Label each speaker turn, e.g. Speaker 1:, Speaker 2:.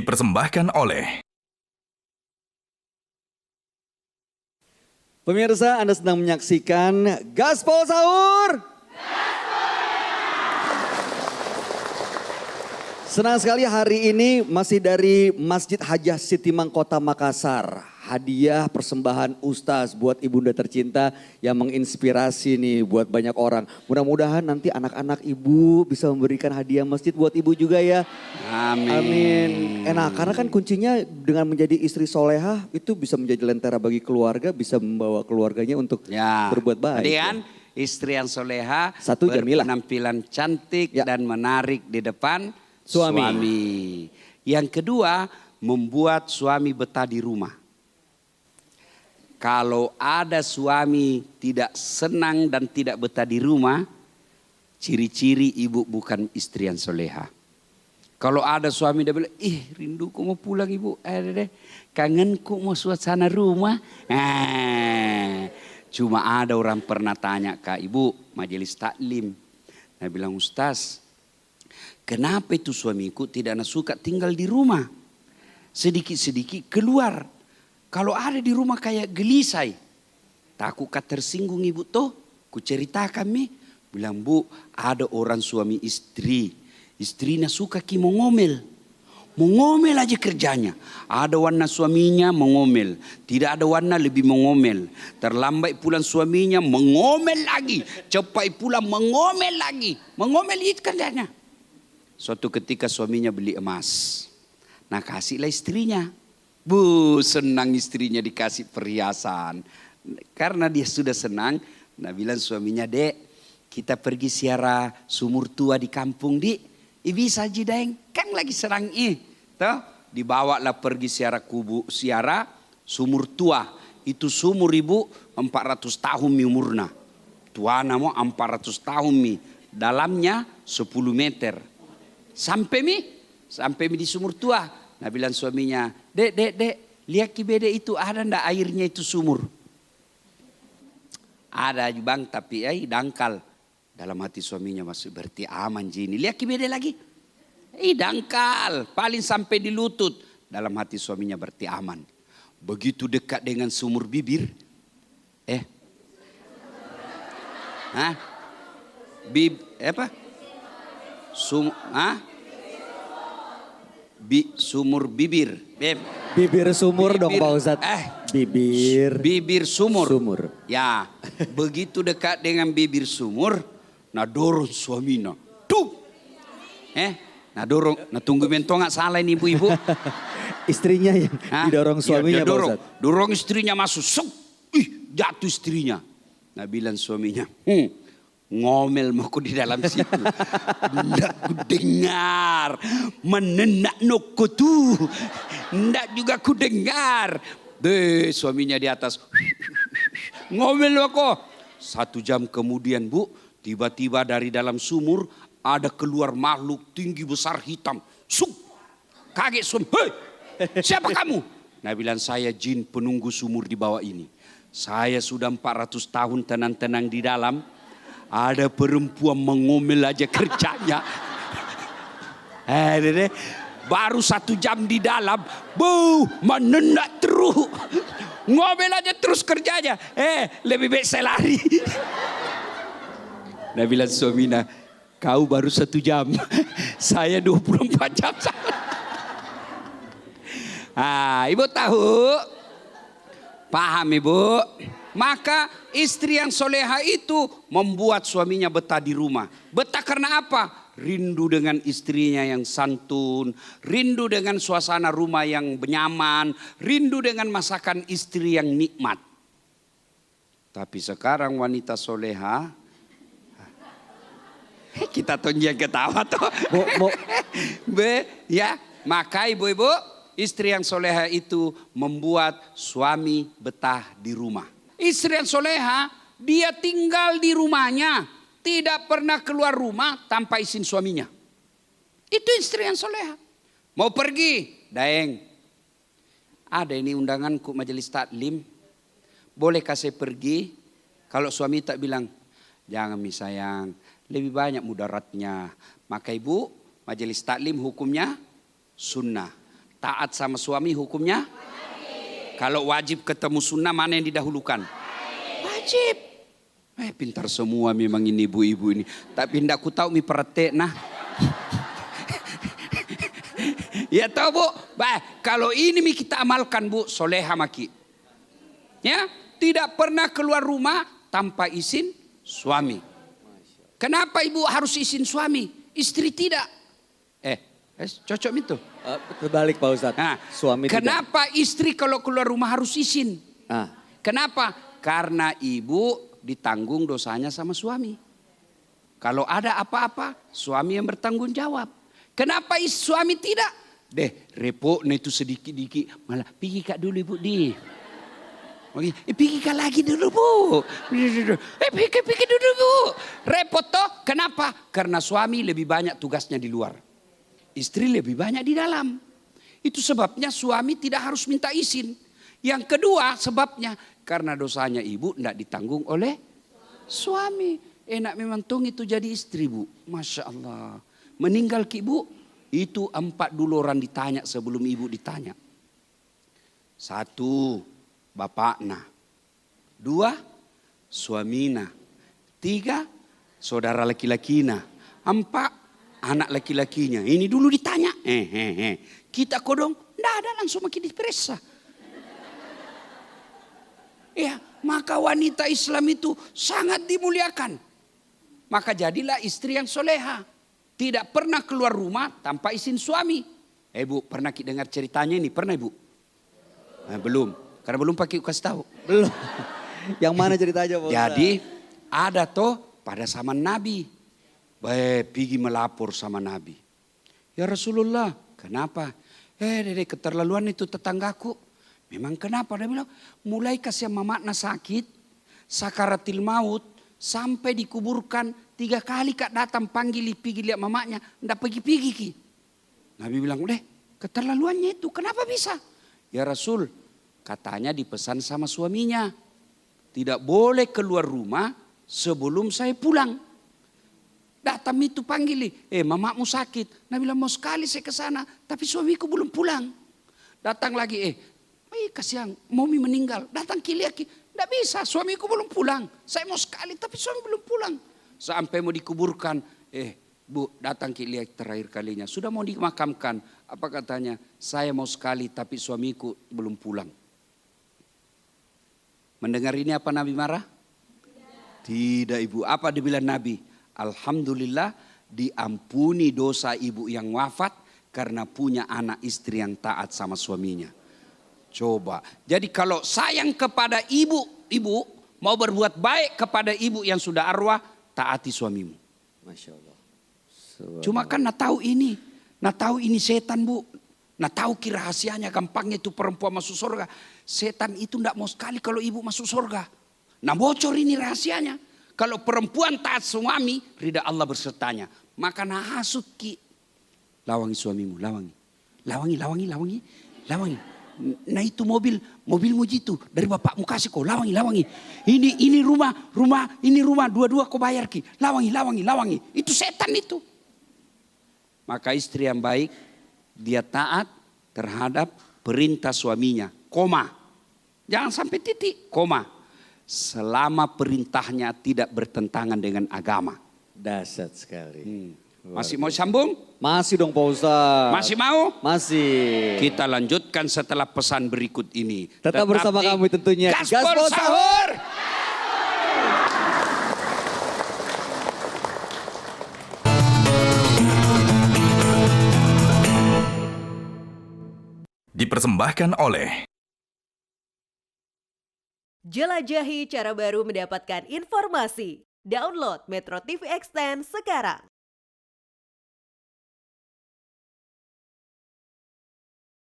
Speaker 1: dipersembahkan oleh
Speaker 2: Pemirsa, Anda sedang menyaksikan Gaspol Sahur. Senang sekali hari ini masih dari Masjid Hajah Sitimang Kota Makassar. Hadiah persembahan Ustaz buat ibunda tercinta yang menginspirasi nih buat banyak orang. Mudah-mudahan nanti anak-anak ibu bisa memberikan hadiah masjid buat ibu juga ya.
Speaker 3: Amin.
Speaker 2: Amin. Enak, karena kan kuncinya dengan menjadi istri solehah itu bisa menjadi lentera bagi keluarga, bisa membawa keluarganya untuk berbuat baik.
Speaker 3: Tadi kan istri yang soleha,
Speaker 2: Satu, Jamilah.
Speaker 3: berpenampilan cantik dan menarik di depan
Speaker 2: Suami.
Speaker 3: Yang kedua, membuat suami betah di rumah. Kalau ada suami tidak senang dan tidak betah di rumah, ciri-ciri ibu bukan istri yang soleha. Kalau ada suami dia bilang, rindu kok mau pulang ibu, deh, kangen kok mau suasana rumah. Cuma ada orang pernah tanya ke ibu majelis taklim. Dia bilang, Ustaz, kenapa itu suamiku tidak suka tinggal di rumah? Sedikit-sedikit keluar. Kalau ada di rumah kayak gelisai. Takut tersinggung ibu toh. Ku ceritakan mi. Bilang, Bu, ada orang suami istri. Istrinya suka ki mengomel. Mengomel aja kerjanya. Ada warna suaminya mengomel. Tidak ada warna lebih mengomel. Terlambat pulang suaminya mengomel lagi. Cepat pulang mengomel lagi. Mengomel itu kerjanya. Suatu ketika suaminya beli emas. Nah kasihlah istrinya. Bu, senang istrinya dikasih perhiasan. Karena dia sudah senang. Nah bilang suaminya, Dek, kita pergi siara sumur tua di kampung, Dik. Bisa jidaeng, kan lagi serang toh dibawalah pergi siara sumur tua. Itu sumur ibu 400 tahun mi umurna. Tuana mau 400 tahun mi. Dalamnya 10 meter. Sampai mi di sumur tua. Nah bilang suaminya, Dek, lihat ki bede itu ada ndak airnya itu sumur? Ada bang, tapi dangkal. Dalam hati suaminya masih berarti aman jini. Lihat ki beda lagi. Dangkal. Paling sampai di lutut. Dalam hati suaminya berarti aman. Begitu dekat dengan sumur bibir. Sumur bibir.
Speaker 2: Bibir sumur dong Pak Ustadz.
Speaker 3: Bibir sumur. Ya, begitu dekat dengan bibir sumur. Nah dorong suaminya. Nah dorong. Nah tunggu mentong gak salah ini ibu-ibu.
Speaker 2: Istrinya yang didorong suaminya Pak Ustadz.
Speaker 3: Dorong istrinya masuk. Jatuh istrinya. Nah bilang suaminya. Ngomel mau di dalam situ. Nggak ku dengar. Menenak noko tuh. Nggak juga ku dengar. Suaminya di atas. Ngomel aku. 1 jam kemudian Bu. Tiba-tiba dari dalam sumur. Ada keluar makhluk tinggi besar hitam. Kaget suami. Hei, siapa kamu? Nah bilang, saya jin penunggu sumur di bawah ini. Saya sudah 400 tahun tenang-tenang di dalam. Ada perempuan mengomel aja kerjanya. Baru 1 jam di dalam. Bu, menendak terus. Ngomel aja terus kerjanya. Lebih baik saya lari. Nah bilang suaminya, kau baru 1 jam. Saya 24 jam. Ibu tahu? Paham ibu? Maka istri yang soleha itu membuat suaminya betah di rumah. Betah karena apa? Rindu dengan istrinya yang santun. Rindu dengan suasana rumah yang nyaman. Rindu dengan masakan istri yang nikmat. Tapi sekarang wanita soleha. Kita tonjang ketawa tuh. Maka ibu-ibu, istri yang soleha itu membuat suami betah di rumah. Istri yang soleha, dia tinggal di rumahnya. Tidak pernah keluar rumah tanpa izin suaminya. Itu istri yang soleha. Mau pergi, Daeng. Ada ini undanganku majelis taklim. Boleh kasih pergi? Kalau suami tak bilang, jangan mi sayang. Lebih banyak mudaratnya. Maka ibu, majelis taklim hukumnya sunnah. taat sama suami hukumnya? Kalau wajib ketemu sunnah mana yang didahulukan? Wajib. Pintar semua memang ini ibu-ibu ini. Tapi hendak ku tahu mi perete nah. Ya tahu bu, kalau ini mi kita amalkan bu, soleha maki. Ya, tidak pernah keluar rumah tanpa izin suami. Kenapa ibu harus izin suami? Istri tidak. Cocok itu.
Speaker 2: Terbalik Pak Ustadz.
Speaker 3: Nah,
Speaker 2: Suami
Speaker 3: kenapa istri kalau keluar rumah harus izin?
Speaker 2: Ah.
Speaker 3: Kenapa? Karena ibu ditanggung dosanya sama suami. Kalau ada apa-apa, suami yang bertanggung jawab. Kenapa suami tidak? Repot itu sedikit-dikit. Malah pergi kak dulu ibu di. Pergi kak lagi dulu bu. Pergi dulu bu. Repot toh. Kenapa? Karena suami lebih banyak tugasnya di luar. Istri lebih banyak di dalam. Itu sebabnya suami tidak harus minta izin. Yang kedua sebabnya karena dosanya ibu tidak ditanggung oleh suami. Enak memang tung itu jadi istri bu. Masya Allah. Meninggal ki ibu. Itu 4 dulu orang ditanya sebelum ibu ditanya. 1, bapakna. 2, suamina. 3, saudara laki-lakina. 4, anak laki-lakinya. Ini dulu ditanya. Kita kodong, enggak ada langsung makin diperiksa. Ya, maka wanita Islam itu sangat dimuliakan. Maka jadilah istri yang soleha. Tidak pernah keluar rumah tanpa izin suami. Bu, pernah kita dengar ceritanya ini? Pernah ibu? Belum. Karena belum pakai kasih tahu.
Speaker 2: Belum. Yang mana cerita aja Pak Ustadz?
Speaker 3: Jadi ada toh pada zaman Nabi. Pergi melapor sama Nabi. Ya Rasulullah, kenapa? Dede keterlaluan itu tetanggaku. Memang kenapa? Dia bilang, mulai kasih mamakna sakit, sakaratil maut, sampai dikuburkan 3 kali kak datang panggil pergi lihat mamaknya, ndak pergi-pergi ki. Nabi bilang, keterlaluannya itu, kenapa bisa? Ya Rasul, katanya dipesan sama suaminya, tidak boleh keluar rumah sebelum saya pulang. Datang itu panggil, mamakmu sakit. Nabi bilang, mau sekali saya ke sana, tapi suamiku belum pulang. Datang lagi, kasihan, momi meninggal. Datang kiliaki, tidak bisa, suamiku belum pulang. Saya mau sekali, tapi suami belum pulang. Sampai mau dikuburkan, bu datang kiliaki terakhir kalinya. Sudah mau dimakamkan, apa katanya? Saya mau sekali, tapi suamiku belum pulang. Mendengar ini apa Nabi marah? Tidak ibu, apa dibilang Nabi? Alhamdulillah diampuni dosa ibu yang wafat karena punya anak istri yang taat sama suaminya. Coba, jadi kalau sayang kepada ibu mau berbuat baik kepada ibu yang sudah arwah, taati suamimu.
Speaker 2: Masya Allah.
Speaker 3: Cuma kan nak tahu ini setan bu. Nak tahu ki rahasianya gampangnya itu perempuan masuk surga. Setan itu tidak mau sekali kalau ibu masuk surga. Nah bocor ini rahasianya. Kalau perempuan taat suami, ridha Allah bersertanya. Maka nah hasut ki. Lawangi suamimu, lawangi. Nah itu mobilmu jitu dari bapakmu kasih kau, lawangi. Ini rumah, dua-dua kau bayar ki. Lawangi. Itu setan itu. Maka istri yang baik, dia taat terhadap perintah suaminya. Koma. Jangan sampai titik, koma. Selama perintahnya tidak bertentangan dengan agama.
Speaker 2: Dahsyat sekali.
Speaker 3: Masih mau sambung?
Speaker 2: Masih dong Pak Ustadz.
Speaker 3: Masih mau?
Speaker 2: Masih.
Speaker 3: Kita lanjutkan setelah pesan berikut ini.
Speaker 2: Tetap bersama kami tentunya.
Speaker 3: Gaspol Sahur.
Speaker 1: Dipersembahkan oleh
Speaker 4: Jelajahi cara baru mendapatkan informasi. Download Metro TV Extend sekarang.